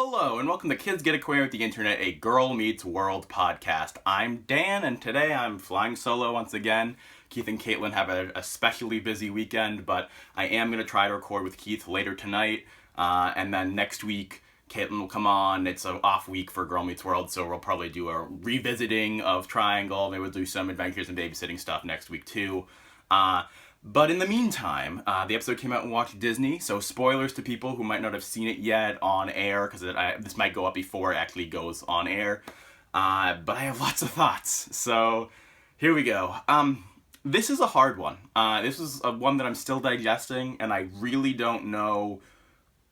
Hello, and welcome to Kids Get Acquainted with the Internet, a Girl Meets World podcast. I'm Dan, and today I'm flying solo once again. Keith and Caitlin have a especially busy weekend, but I am going to try to record with Keith later tonight, and then next week Caitlin will come on. It's an off week for Girl Meets World, so we'll probably do a revisiting of Triangle. Maybe we'll do some adventures and babysitting stuff next week too. But in the meantime, the episode came out and watched Disney, so spoilers to people who might not have seen it yet on air, because this might go up before it actually goes on air. But I have lots of thoughts, so here we go. This is a hard one. This is one that I'm still digesting, and I really don't know.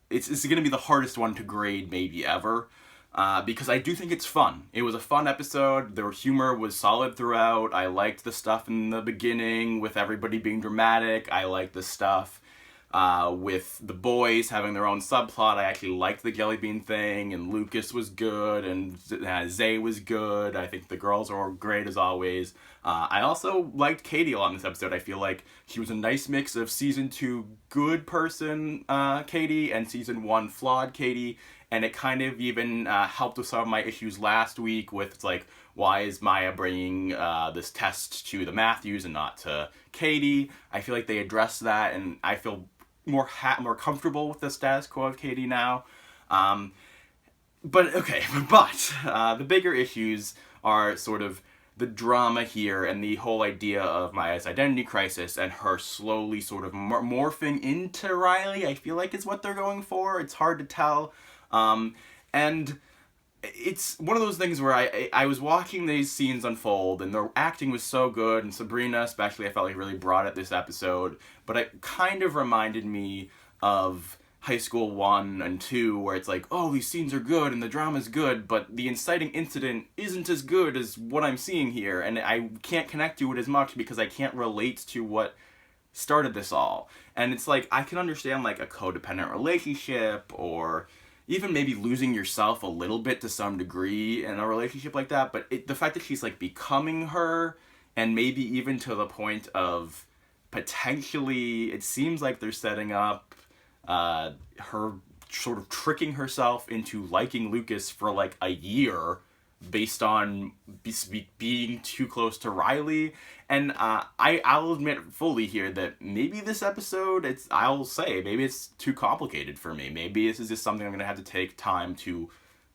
It's going to be the hardest one to grade maybe ever. Because I do think it's fun. It was a fun episode. The humor was solid throughout. I liked the stuff in the beginning with everybody being dramatic. I liked the stuff with the boys having their own subplot. I actually liked the jelly bean thing, and Lucas was good, and Zay was good. I think the girls are great as always. I also liked Katie a lot in this episode. I feel like she was a nice mix of season 2 good person Katie and season 1 flawed Katie. And it kind of even helped with some of my issues last week with, it's like, why is Maya bringing this test to the Matthews and not to Katie? I feel like they addressed that, and I feel more comfortable with the status quo of Katie now. But the bigger issues are sort of the drama here and the whole idea of Maya's identity crisis and her slowly sort of morphing into Riley, I feel like is what they're going for. It's hard to tell. And it's one of those things where I was watching these scenes unfold, and the acting was so good, and Sabrina especially I felt like really brought it this episode, but it kind of reminded me of High School 1 and 2, where it's like, oh, these scenes are good and the drama's good, but the inciting incident isn't as good as what I'm seeing here, and I can't connect to it as much because I can't relate to what started this all. And it's like, I can understand like a codependent relationship, or even maybe losing yourself a little bit to some degree in a relationship like that, but the fact that she's like becoming her, and maybe even to the point of potentially, it seems like they're setting up her sort of tricking herself into liking Lucas for like a year based on being too close to Riley. And I'll admit fully here that maybe this episode, I'll say, maybe it's too complicated for me. Maybe this is just something I'm going to have to take time to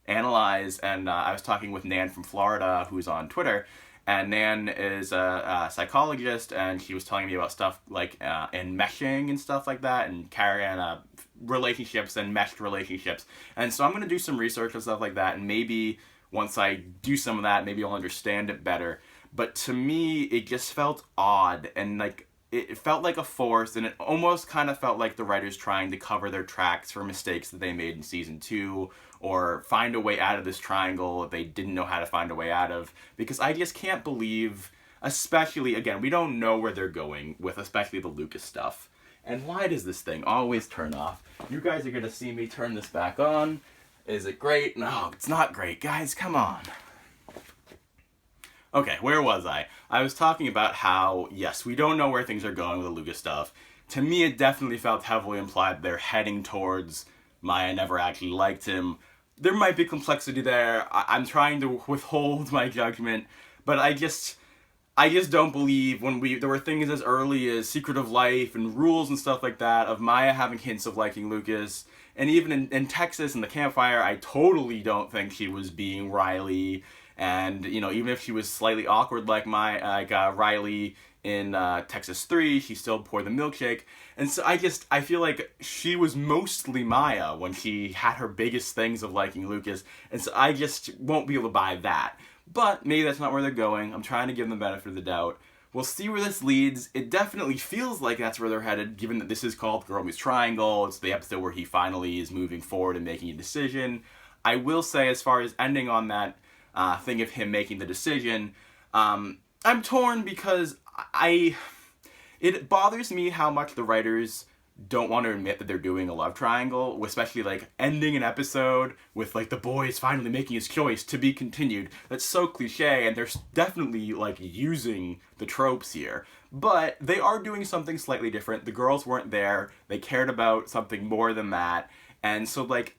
analyze. And I was talking with Nan from Florida, who's on Twitter, and Nan is a psychologist, and she was telling me about stuff like enmeshing and stuff like that, and carrying relationships and meshed relationships. And so I'm going to do some research and stuff like that, and maybe once I do some of that, maybe I'll understand it better. But to me, it just felt odd, and like it felt like a force, and it almost kind of felt like the writers trying to cover their tracks for mistakes that they made in season 2, or find a way out of this triangle that they didn't know how to find a way out of. Because I just can't believe, especially, again, we don't know where they're going with especially the Lucas stuff. And why does this thing always turn off? You guys are going to see me turn this back on. Is it great? No, it's not great. Guys, come on. Okay, where was I? I was talking about how, yes, we don't know where things are going with the Lucas stuff. To me, it definitely felt heavily implied they're heading towards Maya never actually liked him. There might be complexity there. I'm trying to withhold my judgment, but I just don't believe there were things as early as Secret of Life and Rules and stuff like that of Maya having hints of liking Lucas. And even in Texas and the campfire, I totally don't think she was being Riley. And, you know, even if she was slightly awkward like Riley in Texas 3, she still poured the milkshake. And so I feel like she was mostly Maya when she had her biggest things of liking Lucas. And so I just won't be able to buy that. But maybe that's not where they're going. I'm trying to give them the benefit of the doubt. We'll see where this leads. It definitely feels like that's where they're headed, given that this is called Girl Meets Triangle. It's the episode where he finally is moving forward and making a decision. I will say, as far as ending on that thing of him making the decision, I'm torn because it bothers me how much the writers don't want to admit that they're doing a love triangle, especially like ending an episode with like the boy is finally making his choice to be continued. That's so cliche, and they're definitely like using the tropes here. But they are doing something slightly different. The girls weren't there. They cared about something more than that. And so like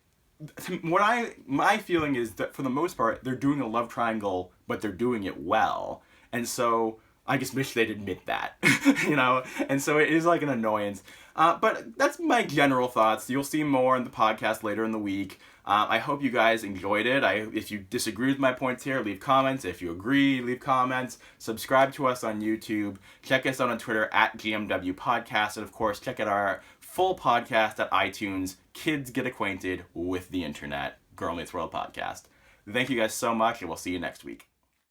my feeling is that for the most part they're doing a love triangle, but they're doing it well, and so I just wish they'd admit that, and so it is like an annoyance. But that's my general thoughts. You'll see more in the podcast later in the week. I hope you guys enjoyed it. If you disagree with my points here, leave comments. If you agree, leave comments. Subscribe to us on YouTube. Check us out on Twitter at GMW Podcast. And of course, check out our full podcast at iTunes, Kids Get Acquainted with the Internet, Girl Meets World Podcast. Thank you guys so much, and we'll see you next week.